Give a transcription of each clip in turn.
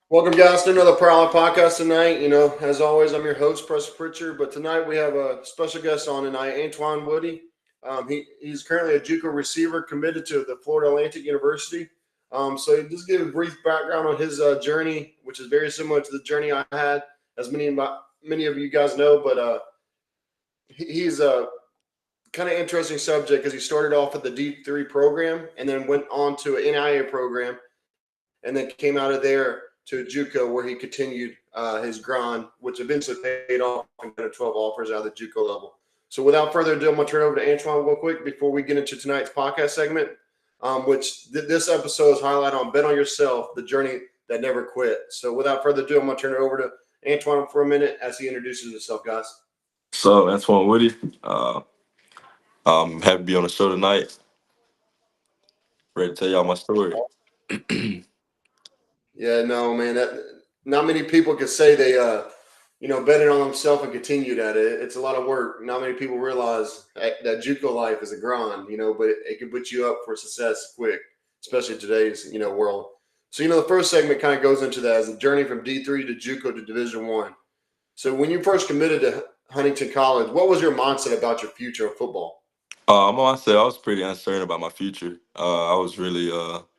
Welcome, guys, to another Prowler podcast tonight. As always, I'm your host, Preston Pritchard. But tonight we have a special guest on tonight, Antoine Woody. He's currently a JUCO receiver committed to the Florida Atlantic University. So just give a brief background on his journey, which is very similar to the journey I had, as many of you guys know. But he's a kind of interesting subject because he started off at the D3 program and then went on to an NIA program and then came out of there to JUCO, where he continued his grind, which eventually paid off and got 12 offers out of the JUCO level. So without further ado, I'm going to turn it over to Antoine real quick before we get into tonight's podcast segment, this episode is highlighted on Bet on Yourself, the journey that never quit. So without further ado, I'm going to turn it over to Antoine for a minute as he introduces himself, guys. So, Antoine Woody. I'm happy to be on the show tonight. Ready to tell y'all my story. Yeah, no, man. Not many people can say they, betting on themselves and continued at it. It's a lot of work. Not many people realize that JUCO life is a grind, but it can put you up for success quick, especially in today's, world. So, the first segment kind of goes into that as a journey from D3 to JUCO to Division I. So when you first committed to Huntington College, what was your mindset about your future in football? I'm gonna say I was pretty uncertain about my future. I was really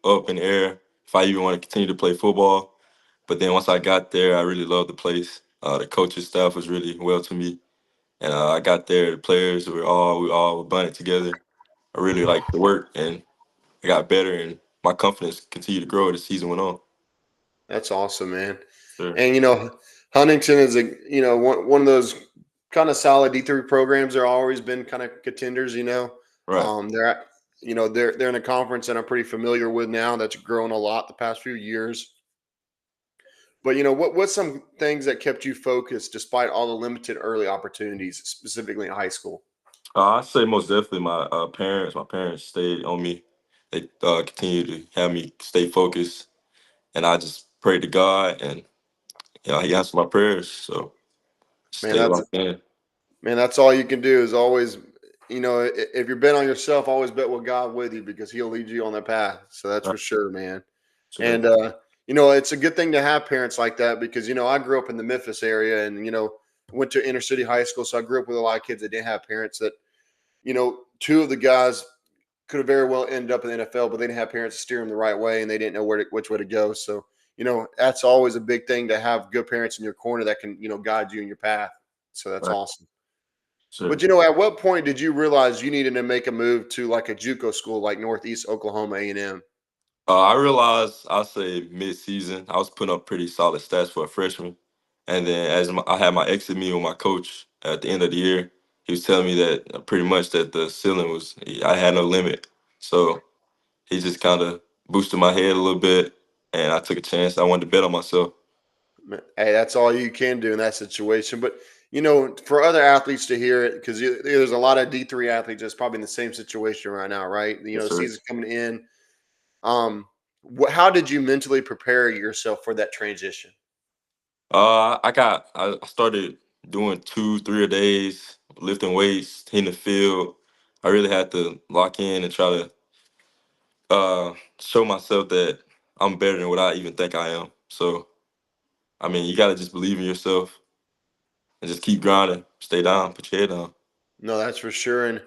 up in the air if I even want to continue to play football. But then once I got there, I really loved the place. The coaching staff was really well to me, and I got there. The players we all were bonded together. I really liked the work, and I got better, and my confidence continued to grow as the season went on. That's awesome, man. Sure. And Huntington is one of those kind of solid D3 programs. They're always been kind of contenders. Right. They're in a conference that I'm pretty familiar with now. That's grown a lot the past few years. But what's some things that kept you focused despite all the limited early opportunities, specifically in high school? I'd say most definitely my parents. My parents stayed on me. They continued to have me stay focused, and I just prayed to God, and He answered my prayers. So Man, stay that's locked in. man, that's all you can do is always, if you're bet on yourself, always bet with God with you because He'll lead you on that path. So that's for sure, man. Sure. And it's a good thing to have parents like that because I grew up in the Memphis area and went to inner city high school, so I grew up with a lot of kids that didn't have parents that, two of the guys could have very well ended up in the NFL, but they didn't have parents to steer them the right way and they didn't know which way to go. So that's always a big thing to have good parents in your corner that can guide you in your path. So that's Right. awesome. Sure. But at what point did you realize you needed to make a move to like a JUCO school like Northeast Oklahoma A&M? I realized I'll say mid-season, I was putting up pretty solid stats for a freshman. And then I had my exit meeting with my coach at the end of the year, he was telling me that pretty much that the ceiling was, I had no limit. So he just kind of boosted my head a little bit, and I took a chance. I wanted to bet on myself. Hey, that's all you can do in that situation. But for other athletes to hear it, because there's a lot of D3 athletes that's probably in the same situation right now, right? Yes, sir. Season's coming in. How did you mentally prepare yourself for that transition? I started doing 2, 3 a days, lifting weights, hitting the field. I really had to lock in and try to show myself that I'm better than what I even think I am. So, I mean, you got to just believe in yourself and just keep grinding, stay down, put your head down. No, that's for sure. And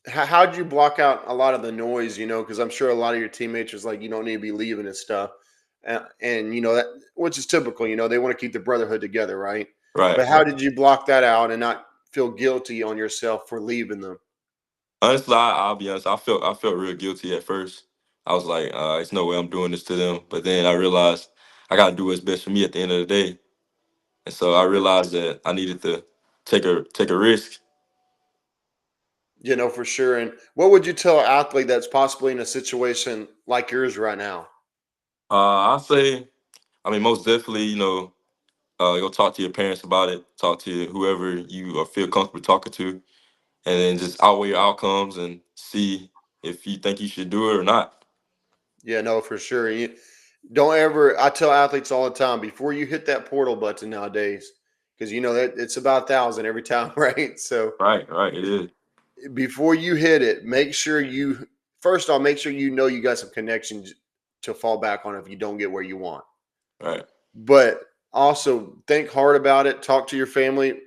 how'd you block out a lot of the noise? Because I'm sure a lot of your teammates was like, you don't need to be leaving and stuff, and that, which is typical. They want to keep the brotherhood together, right? Right. But how did you block that out and not feel guilty on yourself for leaving them? Honestly, I'll be honest. I felt real guilty at first. I was like, "It's no way I'm doing this to them." But then I realized I got to do what's best for me at the end of the day, and so I realized that I needed to take a risk. For sure. And what would you tell an athlete that's possibly in a situation like yours right now? I say, I mean, most definitely, go talk to your parents about it. Talk to whoever you feel comfortable talking to, and then just outweigh your outcomes and see if you think you should do it or not. Yeah, no, for sure. Don't ever. I tell athletes all the time before you hit that portal button nowadays, because that it's about 1,000 every time, right? So Right, right. It is. before you hit it, make sure you first off make sure you got some connections to fall back on if you don't get where you want. Right, But also think hard about it, talk to your family,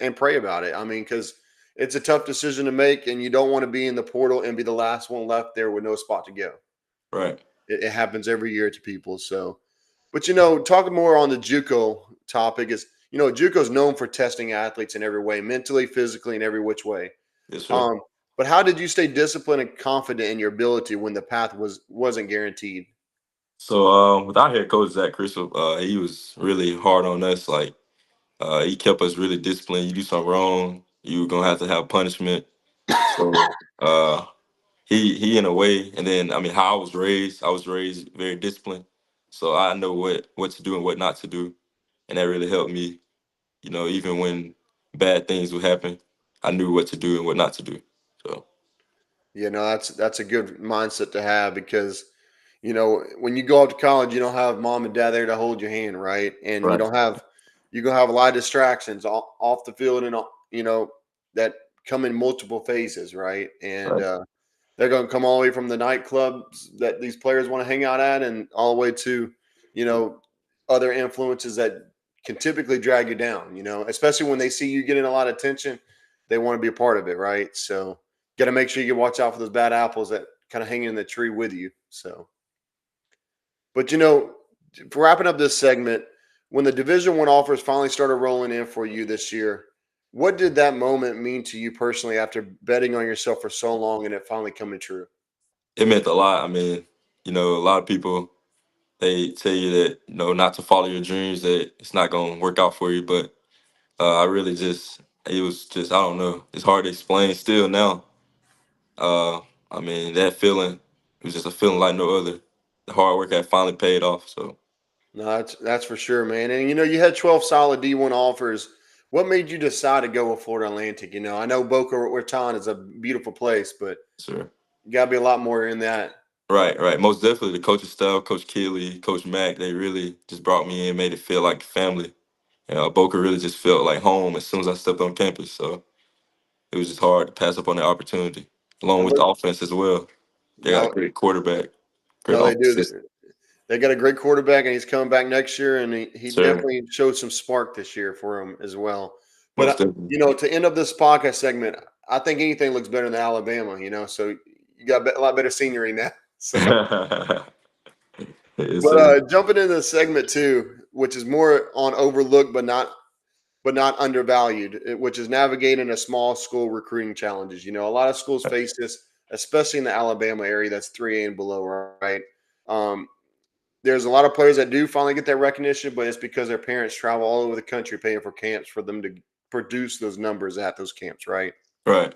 and pray about it. I mean, because it's a tough decision to make, and you don't want to be in the portal and be the last one left there with no spot to go. right. It happens every year to people. So, but talking more on the JUCO topic is, JUCO is known for testing athletes in every way, mentally, physically, in every which way. Yes, sir. Um, but how did you stay disciplined and confident in your ability when the path wasn't guaranteed? So with our head coach Zach Crystal, he was really hard on us. Like he kept us really disciplined. You do something wrong, you're gonna have to have punishment. So he in a way, and then I mean how I was raised very disciplined. So I know what to do and what not to do, and that really helped me. Even when bad things would happen, I knew what to do and what not to do. So That's a good mindset to have because when you go up to college, you don't have mom and dad there to hold your hand, right? And right, you're gonna have a lot of distractions off the field and that come in multiple phases, right? And right, they're gonna come all the way from the nightclubs that these players want to hang out at, and all the way to you know other influences that can typically drag you down. Especially when they see you getting a lot of attention, they want to be a part of it, right? So got to make sure you can watch out for those bad apples that kind of hang in the tree with you. So. But for wrapping up this segment, when the Division One offers finally started rolling in for you this year, what did that moment mean to you personally after betting on yourself for so long and it finally coming true? it meant a lot. I mean, a lot of people they tell you that not to follow your dreams, that it's not gonna work out for you. But I really just it was just I don't know. It's hard to explain still now. Uh, I mean that feeling it was just a feeling like no other. The hard work had finally paid off. So No, that's for sure, man. And you had 12 solid D1 offers. What made you decide to go with Florida Atlantic? I know Boca Raton is a beautiful place, but sure. you got to be a lot more in that. Right, right. Most definitely the coaching staff, Coach Keeley, Coach Mack, they really just brought me in, made it feel like family. Boca really just felt like home as soon as I stepped on campus. So it was just hard to pass up on that opportunity, along And with the what? offense as well. They got a No, great quarterback, great no, they offense do. system. They got a great quarterback, and he's coming back next year, and he Sure, definitely showed some spark this year for him as well. But most definitely. to end up this podcast segment, I think anything looks better than Alabama. So you got a lot better scenery now. So, Yes, but sir. jumping into the segment two, which is more on overlooked but not but not undervalued, which is navigating a small school recruiting challenges. A lot of schools face this, especially in the Alabama area that's 3A and below, right? Um, there's a lot of players that do finally get that recognition, but it's because their parents travel all over the country paying for camps for them to produce those numbers at those camps, right? Right.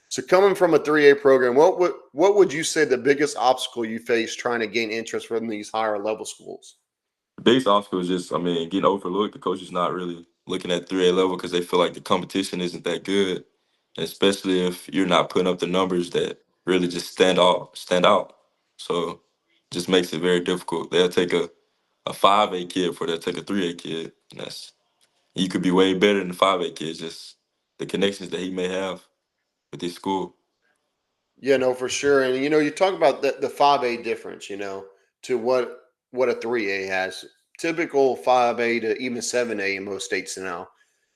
So coming from a 3A program, what would you say the biggest obstacle you face trying to gain interest from these higher level schools? The biggest obstacle is just, I mean, getting overlooked. The coach is not really looking at 3A level because they feel like the competition isn't that good, and especially if you're not putting up the numbers that really just stand out. So, just makes it very difficult. They'll take a 5A kid before they'll take a 3A kid, and that's you could be way better than the 5A kid. Just the connections that he may have with his school. Yeah, no, for sure. And you talk about the 5A difference, to what a 3A has. Typical 5A to even 7A in most states now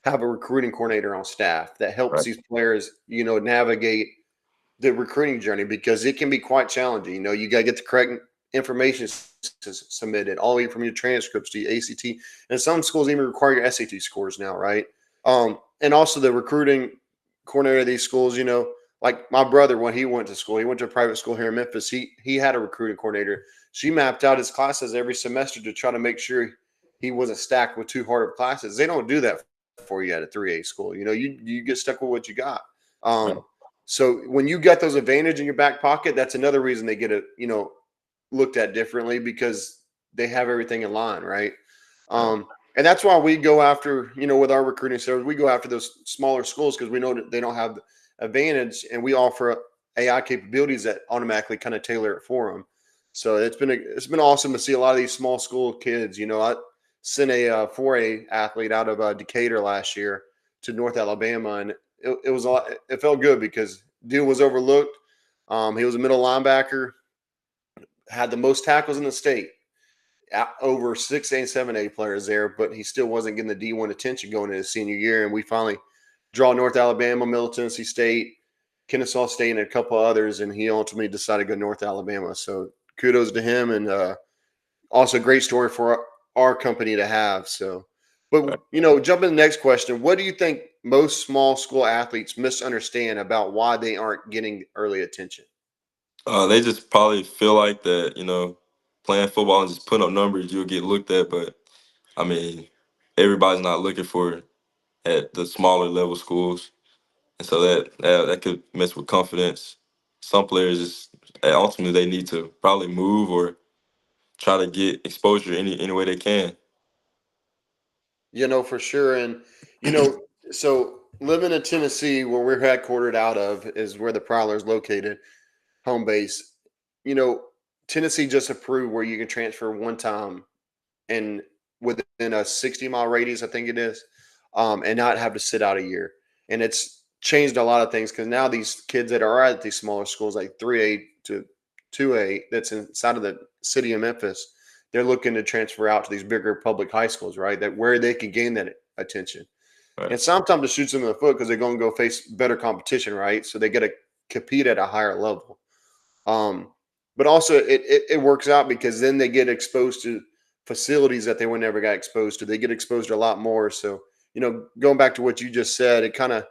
have a recruiting coordinator on staff that helps Right. these players, navigate the recruiting journey because it can be quite challenging. You got to get the correct information submitted, all the way from your transcripts to your ACT, and some schools even require your SAT scores now, right? And also the recruiting coordinator of these schools, like my brother when he went to school, he went to a private school here in Memphis. He had a recruiting coordinator. She mapped out his classes every semester to try to make sure he wasn't stacked with too hard of classes. They don't do that for you at a 3A school. You get stuck with what you got. Right. So when you get those advantage in your back pocket, that's another reason they get it, looked at differently because they have everything in line, right? Right. And that's why we go after, with our recruiting service, we go after those smaller schools because we know that they don't have the advantage, and we offer AI capabilities that automatically kind of tailor it for them. So it's been awesome to see a lot of these small school kids. I sent a 4A athlete out of Decatur last year to North Alabama, and it was a lot. It felt good because dude was overlooked. He was a middle linebacker, had the most tackles in the state, over 6A and 7A players there, but he still wasn't getting the D1 attention going into his senior year. And we finally draw North Alabama, Middle Tennessee State, Kennesaw State, and a couple others, and he ultimately decided to go North Alabama. So kudos to him, and also a great story for our company to have. So, but Right. Jump in the next question. What do you think most small school athletes misunderstand about why they aren't getting early attention? They just probably feel like that, playing football and just putting up numbers, you'll get looked at. But I mean, everybody's not looking for it at the smaller level schools, and so that could mess with confidence. Some players just ultimately they need to probably move or try to get exposure any way they can. For sure. And, you know, so living in Tennessee, where we're headquartered out of, is where the Prowler is located, home base. You know, Tennessee just approved where you can transfer one time and within a 60-mile radius, I think it is, and not have to sit out a year. And it's changed a lot of things because now these kids that are at these smaller schools, like 3A to 2A, that's inside of the city of Memphis, they're looking to transfer out to these bigger public high schools, right? That where they can gain that attention. Right. And sometimes it shoots them in the foot because they're going to go face better competition, right? So they got to compete at a higher level. Um, but also it works out because then they get exposed to facilities that they would never got exposed to. They get exposed to a lot more. So, going back to what you just said, it kind of,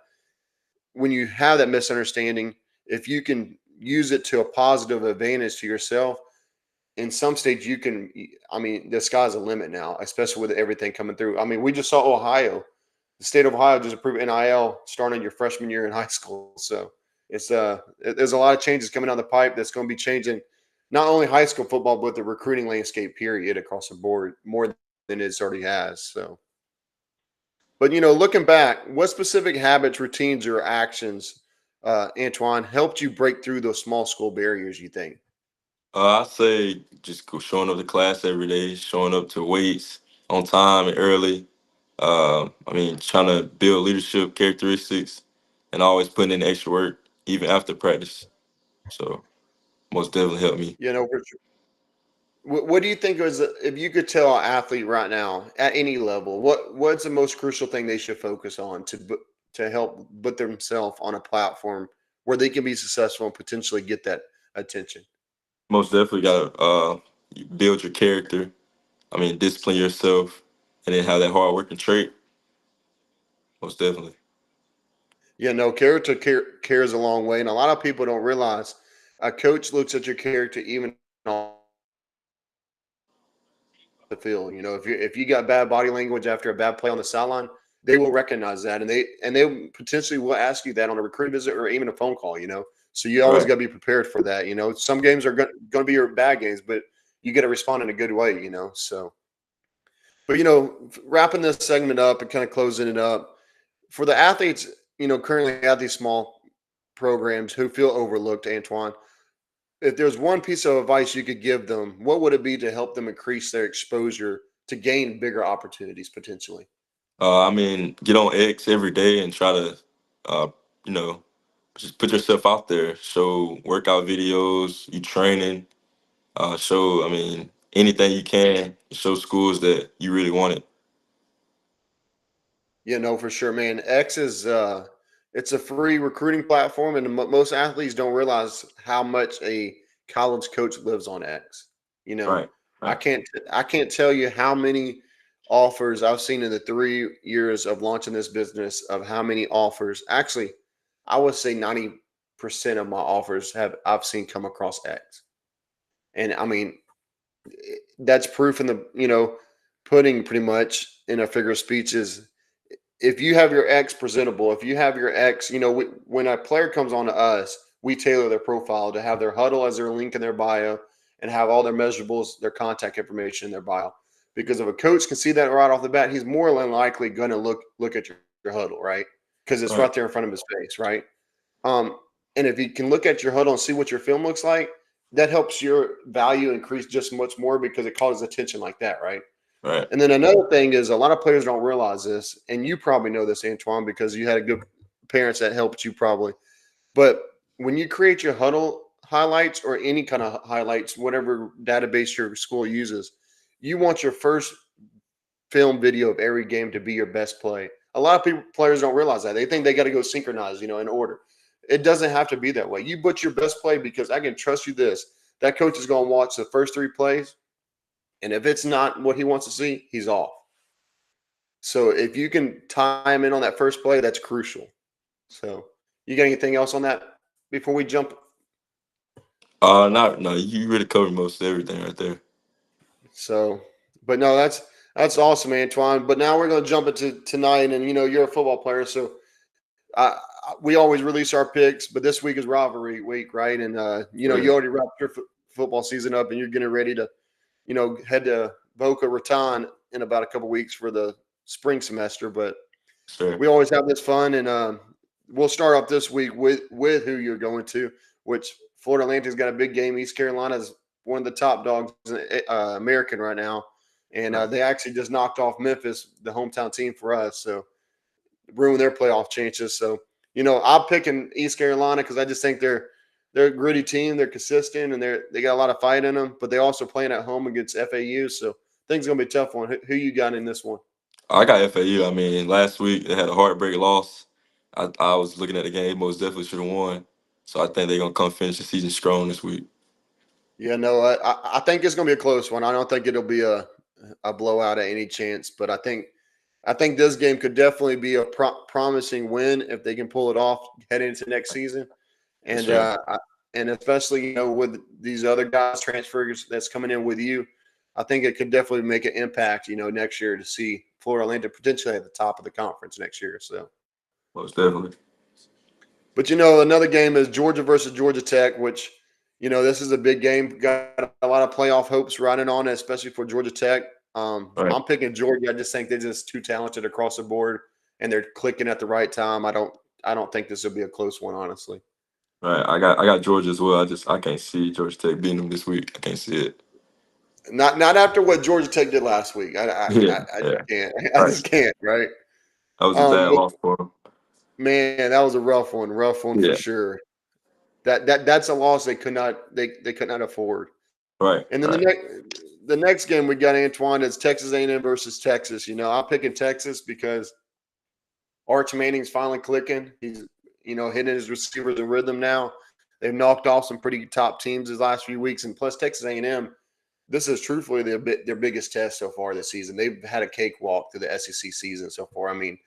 when you have that misunderstanding, if you can use it to a positive advantage to yourself, in some states you can, I mean, the sky's the limit now, especially with everything coming through. I mean, we just saw Ohio, the state of Ohio just approved NIL starting your freshman year in high school. So there's a lot of changes coming down the pipe that's going to be changing not only high school football, but the recruiting landscape period across the board more than it already has. So, but looking back, what specific habits, routines, or actions, Antoine, helped you break through those small school barriers, you think? I say just showing up to class every day, showing up to weights on time and early. I mean, trying to build leadership characteristics and always putting in extra work even after practice. So most definitely helped me. For sure. What do you think is, if you could tell an athlete right now at any level, what's the most crucial thing they should focus on to help put themselves on a platform where they can be successful and potentially get that attention? Most definitely got to build your character. I mean, discipline yourself and then have that hard working trait. most definitely. Yeah, no, carries a long way, and a lot of people don't realize a coach looks at your character even off the field. You know, if you got bad body language after a bad play on the sideline, they will recognize that, and they potentially will ask you that on a recruiting visit or even a phone call. You know, so you always Right. got to be prepared for that. You know, some games are going to be your bad games, but you got to respond in a good way. You know, so but wrapping this segment up and kind of closing it up for the athletes, currently at these small programs who feel overlooked, Antoine, if there's one piece of advice you could give them, what would it be to help them increase their exposure to gain bigger opportunities potentially? I mean, get on X every day and try to, uh, you know, just put yourself out there. Show workout videos, you training. Show, I mean, anything you can. Show schools that you really want it. Yeah, no, for sure, man. X is it's a free recruiting platform, and most athletes don't realize how much a college coach lives on X. You know, Right. I Right. can't I can't tell you how many offers I've seen in the 3 years of launching this business. Of how many offers, actually, I would say 90% of my offers have I've seen come across X, and I mean that's proof in the pudding pretty much in a figure of speech is if you have your X presentable, if you have your X, when a player comes on to us, we tailor their profile to have their huddle as their link in their bio and have all their measurables, their contact information in their bio. Because if a coach can see that right off the bat, he's more than likely going to look at your huddle, right? Because it's Right. right there in front of his face, right? Um, and if he can look at your huddle and see what your film looks like, that helps your value increase just much more because it causes attention like that, right? Right. And then another thing is a lot of players don't realize this, and you probably know this, Antoine, because you had good parents that helped you probably. But when you create your huddle highlights or any kind of highlights, whatever database your school uses, you want your first film video of every game to be your best play. A lot of players don't realize that. They think they got to go synchronize, in order. It doesn't have to be that way. You put your best play because I can trust you this. That coach is going to watch the first 3 plays, and if it's not what he wants to see, he's off. So if you can tie him in on that first play, that's crucial. So you got anything else on that before we jump? Not no. You really covered most of everything right there. So, but no, that's awesome, Antoine. But now we're going to jump into tonight, and you're a football player, so we always release our picks. But this week is rivalry week, right? And you Right. already wrapped your football season up, and you're getting ready to head to Boca Raton in about a couple weeks for the spring semester. But Sure. we always have this fun, and we'll start off this week with who you're going to, which Florida Atlantic's got a big game. East Carolina's one of the top dogs in American right now, and Right. they actually just knocked off Memphis, the hometown team for us, so ruined their playoff chances. So I'm picking East Carolina because I just think they're a gritty team. They're consistent, and they got a lot of fight in them. But they also playing at home against FAU, so things gonna be a tough one. Who you got in this one? I got FAU. I mean, last week they had a heartbreak loss. I was looking at the game. Most definitely should have won. So I think they're gonna come finish the season strong this week. Yeah, no, I think it's going to be a close one. I don't think it'll be a blowout at any chance, but I think this game could definitely be a promising win if they can pull it off heading into next season, Yes, and sir. and especially with these other guys transfers that's coming in with you, I think it could definitely make an impact. Next year to see Florida Atlantic potentially at the top of the conference next year. So. Most definitely. But another game is Georgia versus Georgia Tech, which this is a big game. Got a lot of playoff hopes riding on it, especially for Georgia Tech. Right. I'm picking Georgia. I just think they're just too talented across the board, and they're clicking at the right time. I don't think this will be a close one, honestly. Right. I got Georgia as well. I can't see Georgia Tech beating them this week. I can't see it. Not after what Georgia Tech did last week. Yeah. I just Yeah. can't. I Right. just can't. Right. That was a bad But loss for them. man, that was a rough one for Yeah. sure. That's a loss they could not afford. Right. And then Right. the next game we got, Antoine, is Texas A&M versus Texas. I'm picking Texas because Arch Manning's finally clicking. He's hitting his receivers in rhythm now. They've knocked off some pretty top teams these last few weeks, and plus Texas A&M. This is truthfully their biggest test so far this season. They've had a cakewalk through the SEC season so far. I mean,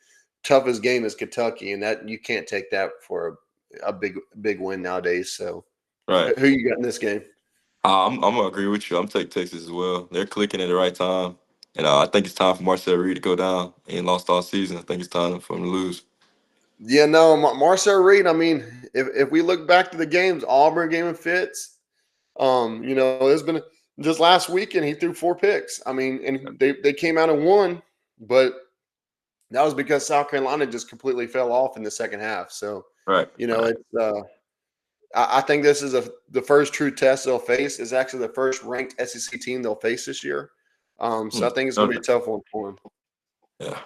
toughest game is Kentucky, and that you can't take that for a big win nowadays. So, Right. who you got in this game? I'm gonna agree with you. I'm taking Texas as well. They're clicking at the right time, and I think it's time for Marcel Reed to go down. He ain't lost all season. I think it's time for him to lose. Yeah, no, Marcel Reed. I mean, if we look back to the games, Auburn game and Fitz, there's been just last weekend he threw 4 picks. I mean, and they came out and won, but that was because South Carolina just completely fell off in the second half. So, Right. Right. it's I think this is the first true test they'll face. It's actually the first ranked SEC team they'll face this year. So I think it's going to be a tough one for them. Yeah.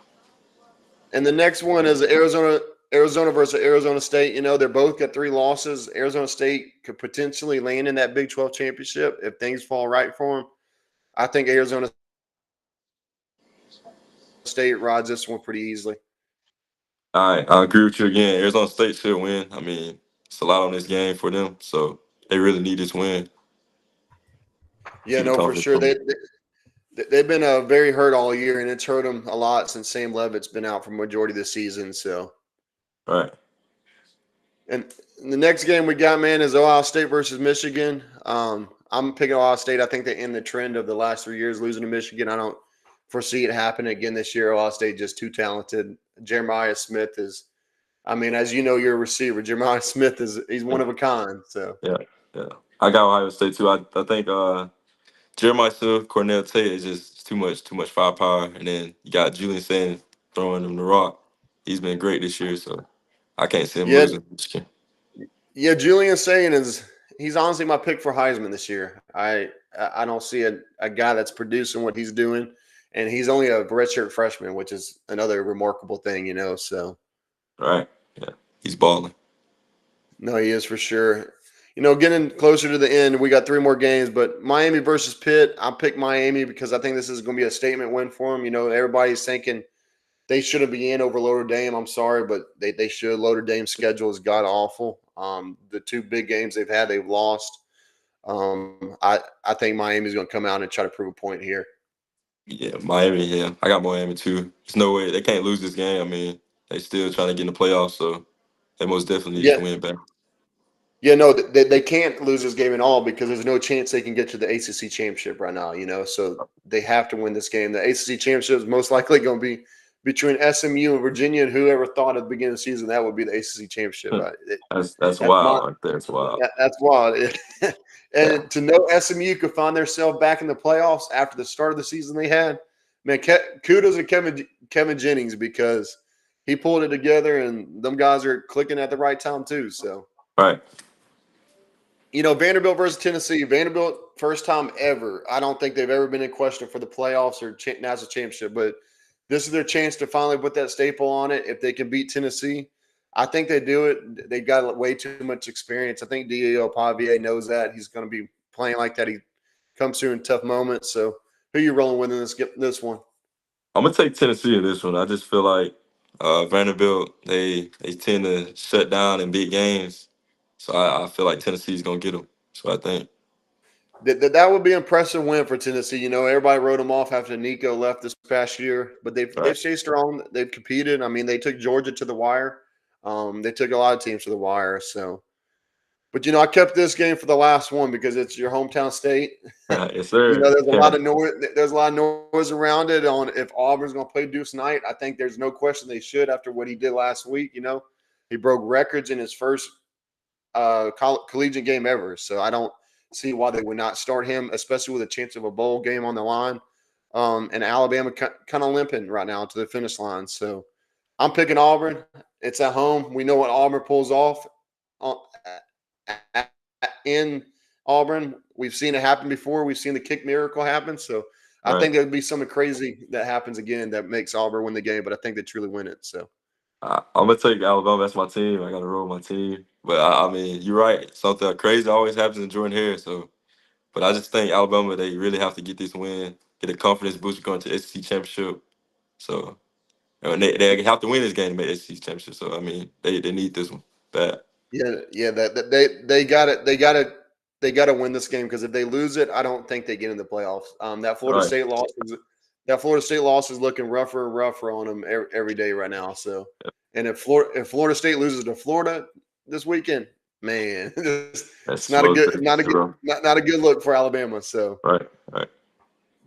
And the next one is Arizona versus Arizona State. They're both got 3 losses. Arizona State could potentially land in that Big 12 championship if things fall right for them. I think Arizona State rides this one pretty easily. All right, I agree with you again. Arizona State should win. I mean, it's a lot on this game for them, so they really need this win. Yeah, Keep the no, for confidence sure. going. They've been very hurt all year, and it's hurt them a lot since Sam Levitt's been out for majority of the season. So, Right. and the next game we got, man, is Ohio State versus Michigan. I'm picking Ohio State. I think they end the trend of the last 3 years losing to Michigan. I don't foresee it happening again this year. Ohio State just too talented. Jeremiah Smith is, I mean, as you know, you're a receiver. Jeremiah Smith he's one of a kind. So, Yeah. Yeah. I got Ohio State too. I think Jeremiah Smith, Cornell Tate is just too much firepower, and then you got Julian Sand throwing him the rock. He's been great this year, so I can't see him yeah, losing. yeah. Julian Saying he's honestly my pick for Heisman this year. I don't see a guy that's producing what he's doing, and he's only a redshirt freshman, which is another remarkable thing, So, Right. Yeah. He's balling. no, he is for sure. Getting closer to the end, we got 3 more games, but Miami versus Pitt. I picked Miami because I think this is going to be a statement win for them. Everybody's thinking they shouldn't be in over Notre Dame. I'm sorry, but they should. Notre Dame's schedule is god awful. The 2 big games they've had, they've lost. I think Miami's going to come out and try to prove a point here. Yeah, Miami. Yeah, I got Miami too. There's no way they can't lose this game. I mean, they still trying to get in the playoffs, so they most definitely need Yeah, to win back. yeah, no, they can't lose this game at all because there's no chance they can get to the ACC championship right now. So they have to win this game. The ACC championship is most likely going to be between SMU and Virginia, and whoever thought at the beginning of the season that would be the ACC championship. That's That's wild my right there. It's wild. that's wild. Yeah, And to know SMU could find themselves back in the playoffs after the start of the season they had, man, kudos to Kevin Jennings because he pulled it together, and them guys are clicking at the right time too. So. right. Vanderbilt versus Tennessee. Vanderbilt, first time ever. I don't think they've ever been in question for the playoffs or national championship, but this is their chance to finally put that staple on it. If they can beat Tennessee, I think they do it. They've got way too much experience. I think Dio Pavia knows that. He's going to be playing like that. He comes through in tough moments. So, who you rolling with in this one? I'm gonna take Tennessee in this one. I just feel like Vanderbilt they tend to shut down in big games, so I feel like Tennessee's gonna get them. So I think. That would be an impressive win for Tennessee. Everybody wrote them off after Nico left this past year, but they've stayed strong. They've competed. I mean, they took Georgia to the wire. They took a lot of teams to the wire. So, but I kept this game for the last one because it's your hometown state. Yes, sir. There's a lot of noise. There's a lot of noise around it on if Auburn's going to play Deuce Knight. I think there's no question they should after what he did last week. He broke records in his first collegiate game ever. So I don't see why they would not start him, especially with a chance of a bowl game on the line. And Alabama kind of limping right now to the finish line. So I'm picking Auburn. It's at home. We know what Auburn pulls off in Auburn. We've seen it happen before. We've seen the kick miracle happen. So I think there'd be something crazy that happens again that makes Auburn win the game, but I think they truly win it. So I'm gonna take Alabama. That's my team. I got to roll my team. But I mean, you're right. Something crazy always happens in Jordan Hare. So, but I just think Alabama they really have to get this win, get a confidence boost going to the SEC championship. So, and they have to win this game to make the SEC championship. So I mean, they need this one bad. yeah, that they got it. They got to win this game because if they lose it, I don't think they get in the playoffs. That Florida Right. State loss that Florida State loss is looking rougher and rougher on them every day right now. So, and if Florida State loses to Florida this weekend, man, That's it's not a slow. good not a good look for Alabama. So, Right, right.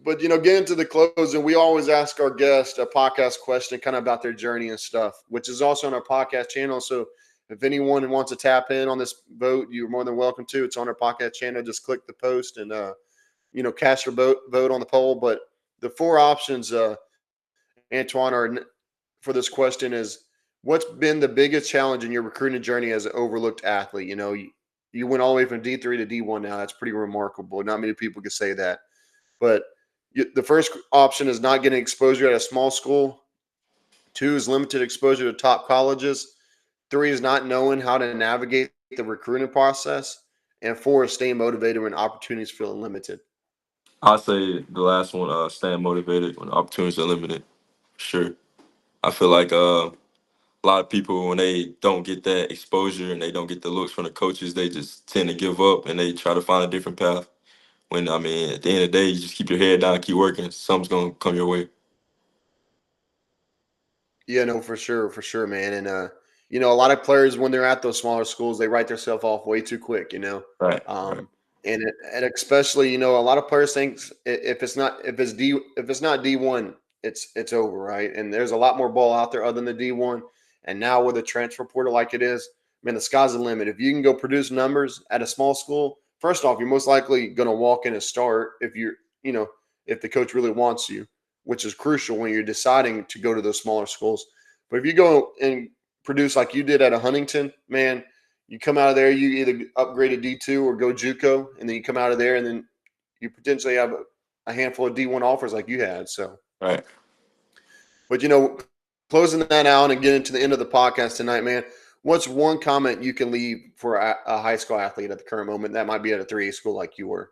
but getting to the closing, we always ask our guests a podcast question, kind of about their journey and stuff, which is also on our podcast channel. So, if anyone wants to tap in on this vote, you're more than welcome to. It's on our podcast channel. Just click the post and cast your vote on the poll. But the four options, Antoine, are for this question is: what's been the biggest challenge in your recruiting journey as an overlooked athlete? You went all the way from D3 to D1 now. That's pretty remarkable. Not many people can say that. But the first option is not getting exposure at a small school. 2 is limited exposure to top colleges. 3 is not knowing how to navigate the recruiting process. And 4 is staying motivated when opportunities feel limited. I'll say the last one, staying motivated when opportunities are limited. Sure. I feel like a lot of people, when they don't get that exposure and they don't get the looks from the coaches, they just tend to give up and they try to find a different path. When, I mean, at the end of the day, you just keep your head down, keep working. Something's going to come your way. Yeah, no, for sure, man. And a lot of players when they're at those smaller schools, they write themselves off way too quick. Right, right, Um, and especially, a lot of players think if it's not D1, it's over, right? And there's a lot more ball out there other than the D1. And now with a transfer portal like it is, man, the sky's the limit. If you can go produce numbers at a small school, first off, you're most likely going to walk in and start if the coach really wants you, which is crucial when you're deciding to go to those smaller schools. But if you go and produce like you did at a Huntington, man, you come out of there, you either upgrade to D2 or go JUCO, and then you come out of there, and then you potentially have a handful of D1 offers like you had. So, right. but closing that out and getting to the end of the podcast tonight, man, what's one comment you can leave for a high school athlete at the current moment that might be at a 3A school like you were?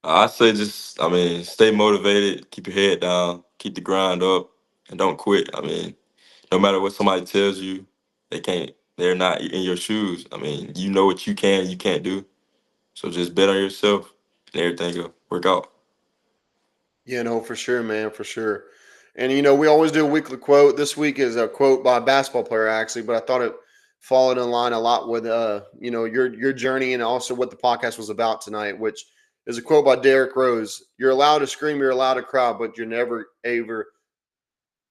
I say just, I mean, stay motivated, keep your head down, keep the grind up, and don't quit. I mean, no matter what somebody tells you, they're not in your shoes. I mean, you know what you can't do. So just bet on yourself and everything will work out. Yeah, no, for sure, man, for sure. And we always do a weekly quote. This week is a quote by a basketball player, actually, but I thought it followed in line a lot with your journey and also what the podcast was about tonight, which is a quote by Derrick Rose. You're allowed to scream, you're allowed to cry, but you're never ever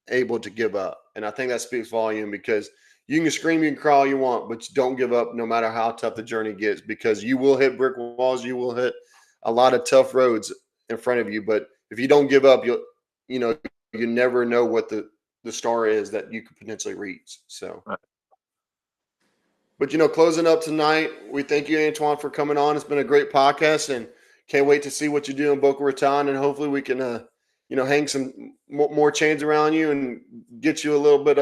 able to give up. And I think that speaks volume because you can scream, you can cry all you want, but don't give up no matter how tough the journey gets, because you will hit brick walls, you will hit a lot of tough roads in front of you. But if you don't give up, you never know what the star is that you could potentially reach. So, Right. but closing up tonight, we thank you, Antoine, for coming on. It's been a great podcast, and can't wait to see what you do in Boca Raton, and hopefully we can, hang some more chains around you and get you a little bit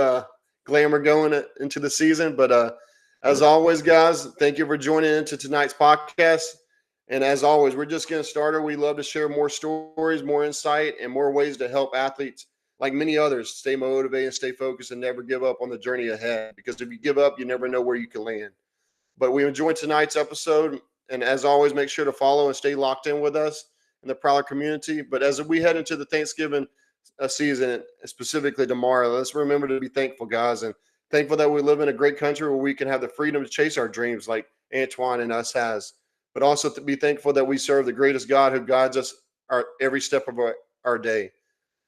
glamour going into the season. But as always, guys, thank you for joining into tonight's podcast. And as always, we're just getting started. We love to share more stories, more insight, and more ways to help athletes like many others stay motivated, stay focused, and never give up on the journey ahead. Because if you give up, you never know where you can land. But we enjoyed tonight's episode. And as always, make sure to follow and stay locked in with us in the Prowler community. But as we head into the Thanksgiving season, specifically tomorrow, let's remember to be thankful, guys, and thankful that we live in a great country where we can have the freedom to chase our dreams like Antoine and us has, but also to be thankful that we serve the greatest God who guides us every step of our day.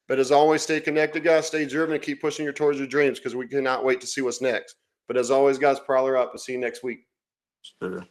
But as always, stay connected, guys, stay driven, and keep pushing towards your dreams because we cannot wait to see what's next. But as always, guys, Prowler up. We'll see you next week. Sure.